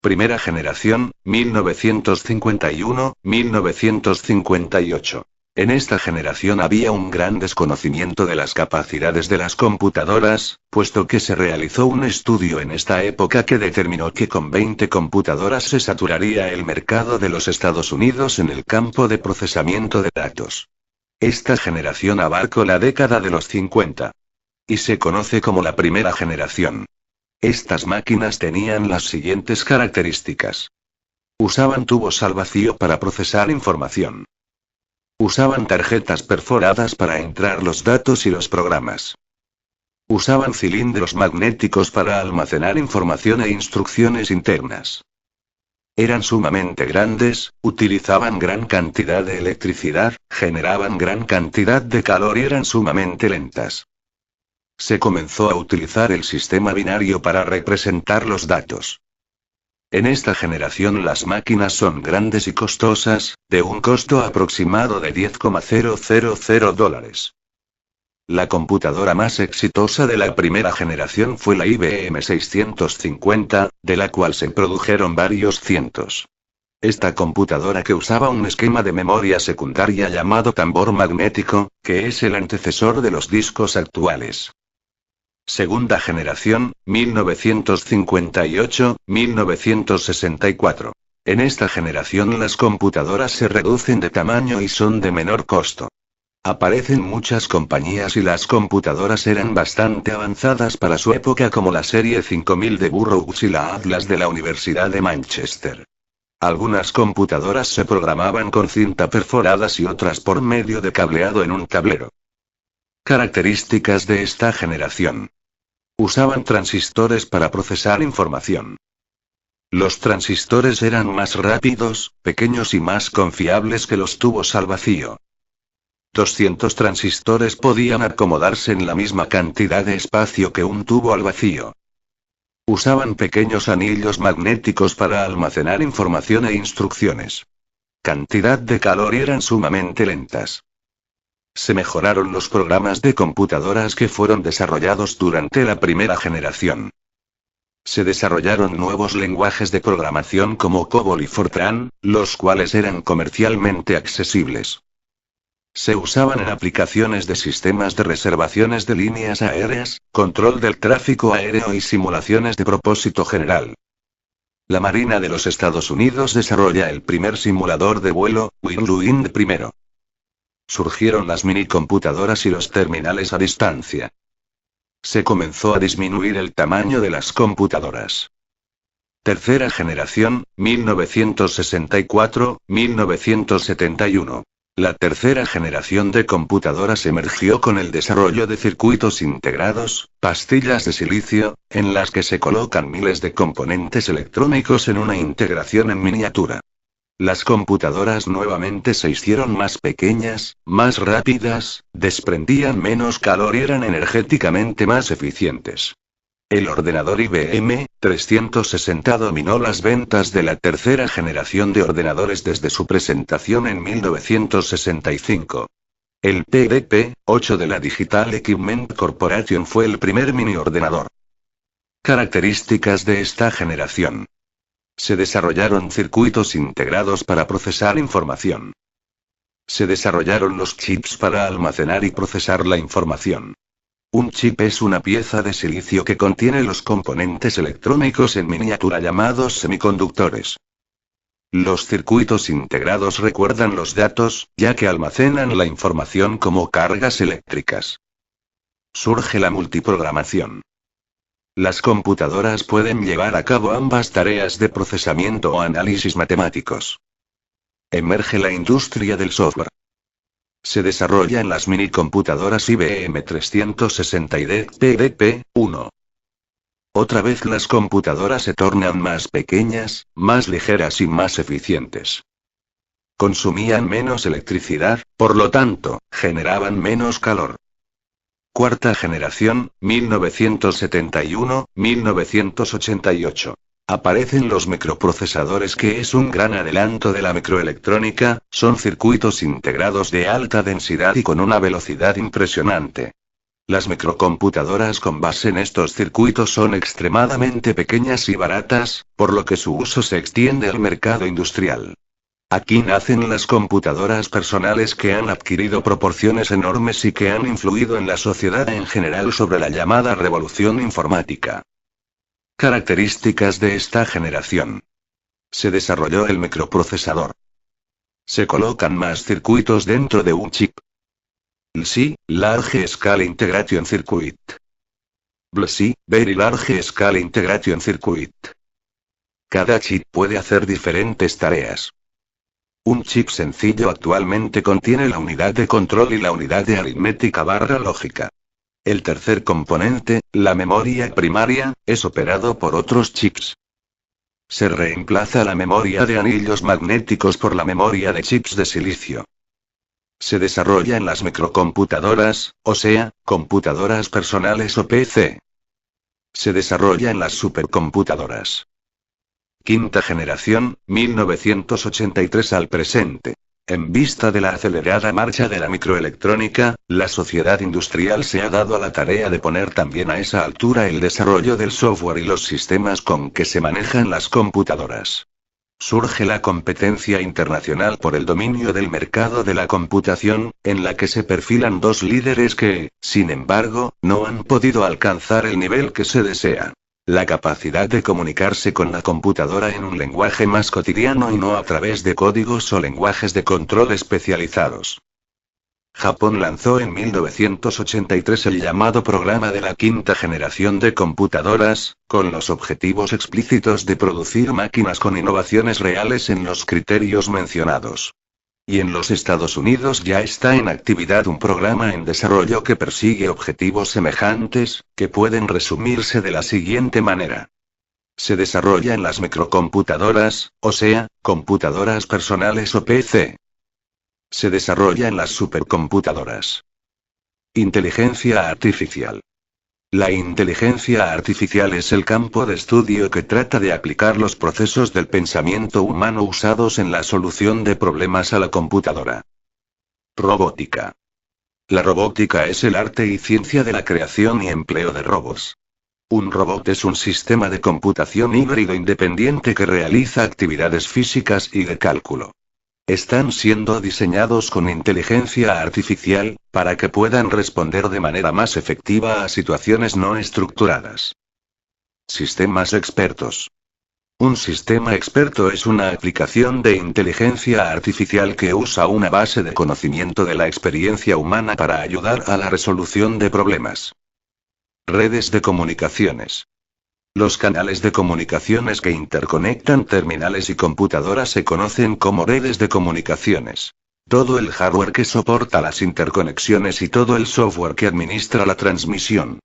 Primera generación, 1951-1958. En esta generación había un gran desconocimiento de las capacidades de las computadoras, puesto que se realizó un estudio en esta época que determinó que con 20 computadoras se saturaría el mercado de los Estados Unidos en el campo de procesamiento de datos. Esta generación abarcó la década de los 50. Y se conoce como la primera generación. Estas máquinas tenían las siguientes características. Usaban tubos al vacío para procesar información. Usaban tarjetas perforadas para entrar los datos y los programas. Usaban cilindros magnéticos para almacenar información e instrucciones internas. Eran sumamente grandes, utilizaban gran cantidad de electricidad, generaban gran cantidad de calor y eran sumamente lentas. Se comenzó a utilizar el sistema binario para representar los datos. En esta generación las máquinas son grandes y costosas, de un costo aproximado de $10,000. La computadora más exitosa de la primera generación fue la IBM 650, de la cual se produjeron varios cientos. Esta computadora que usaba un esquema de memoria secundaria llamado tambor magnético, que es el antecesor de los discos actuales. Segunda generación, 1958-1964. En esta generación las computadoras se reducen de tamaño y son de menor costo. Aparecen muchas compañías y las computadoras eran bastante avanzadas para su época como la serie 5000 de Burroughs y la Atlas de la Universidad de Manchester. Algunas computadoras se programaban con cinta perforadas y otras por medio de cableado en un tablero. Características de esta generación. Usaban transistores para procesar información. Los transistores eran más rápidos, pequeños y más confiables que los tubos al vacío. 200 transistores podían acomodarse en la misma cantidad de espacio que un tubo al vacío. Usaban pequeños anillos magnéticos para almacenar información e instrucciones. Cantidad de calor y eran sumamente lentas. Se mejoraron los programas de computadoras que fueron desarrollados durante la primera generación. Se desarrollaron nuevos lenguajes de programación como COBOL y Fortran, los cuales eran comercialmente accesibles. Se usaban en aplicaciones de sistemas de reservaciones de líneas aéreas, control del tráfico aéreo y simulaciones de propósito general. La Marina de los Estados Unidos desarrolla el primer simulador de vuelo, Whirlwind I. Surgieron las minicomputadoras y los terminales a distancia. Se comenzó a disminuir el tamaño de las computadoras. Tercera generación, 1964-1971. La tercera generación de computadoras emergió con el desarrollo de circuitos integrados, pastillas de silicio, en las que se colocan miles de componentes electrónicos en una integración en miniatura. Las computadoras nuevamente se hicieron más pequeñas, más rápidas, desprendían menos calor y eran energéticamente más eficientes. El ordenador IBM 360 dominó las ventas de la tercera generación de ordenadores desde su presentación en 1965. El PDP-8 de la Digital Equipment Corporation fue el primer mini ordenador. Características de esta generación. Se desarrollaron circuitos integrados para procesar información. Se desarrollaron los chips para almacenar y procesar la información. Un chip es una pieza de silicio que contiene los componentes electrónicos en miniatura llamados semiconductores. Los circuitos integrados recuerdan los datos, ya que almacenan la información como cargas eléctricas. Surge la multiprogramación. Las computadoras pueden llevar a cabo ambas tareas de procesamiento o análisis matemáticos. Emerge la industria del software. Se desarrolla en las minicomputadoras IBM 360 y PDP-1. Otra vez las computadoras se tornan más pequeñas, más ligeras y más eficientes. Consumían menos electricidad, por lo tanto, generaban menos calor. Cuarta generación, 1971-1988. Aparecen los microprocesadores, que es un gran adelanto de la microelectrónica, son circuitos integrados de alta densidad y con una velocidad impresionante. Las microcomputadoras con base en estos circuitos son extremadamente pequeñas y baratas, por lo que su uso se extiende al mercado industrial. Aquí nacen las computadoras personales que han adquirido proporciones enormes y que han influido en la sociedad en general sobre la llamada revolución informática. Características de esta generación. Se desarrolló el microprocesador. Se colocan más circuitos dentro de un chip. LSI, Large Scale Integration Circuit. BLSI, Very Large Scale Integration Circuit. Cada chip puede hacer diferentes tareas. Un chip sencillo actualmente contiene la unidad de control y la unidad de aritmética barra lógica. El tercer componente, la memoria primaria, es operado por otros chips. Se reemplaza la memoria de anillos magnéticos por la memoria de chips de silicio. Se desarrolla en las microcomputadoras, o sea, computadoras personales o PC. Se desarrolla en las supercomputadoras. Quinta generación, 1983 al presente. En vista de la acelerada marcha de la microelectrónica, la sociedad industrial se ha dado a la tarea de poner también a esa altura el desarrollo del software y los sistemas con que se manejan las computadoras. Surge la competencia internacional por el dominio del mercado de la computación, en la que se perfilan dos líderes que, sin embargo, no han podido alcanzar el nivel que se desea. La capacidad de comunicarse con la computadora en un lenguaje más cotidiano y no a través de códigos o lenguajes de control especializados. Japón lanzó en 1983 el llamado programa de la quinta generación de computadoras, con los objetivos explícitos de producir máquinas con innovaciones reales en los criterios mencionados. Y en los Estados Unidos ya está en actividad un programa en desarrollo que persigue objetivos semejantes, que pueden resumirse de la siguiente manera. Se desarrolla en las microcomputadoras, o sea, computadoras personales o PC. Se desarrolla en las supercomputadoras. Inteligencia artificial. La inteligencia artificial es el campo de estudio que trata de aplicar los procesos del pensamiento humano usados en la solución de problemas a la computadora. Robótica. La robótica es el arte y ciencia de la creación y empleo de robots. Un robot es un sistema de computación híbrido independiente que realiza actividades físicas y de cálculo. Están siendo diseñados con inteligencia artificial, para que puedan responder de manera más efectiva a situaciones no estructuradas. Sistemas expertos. Un sistema experto es una aplicación de inteligencia artificial que usa una base de conocimiento de la experiencia humana para ayudar a la resolución de problemas. Redes de comunicaciones. Los canales de comunicaciones que interconectan terminales y computadoras se conocen como redes de comunicaciones. Todo el hardware que soporta las interconexiones y todo el software que administra la transmisión.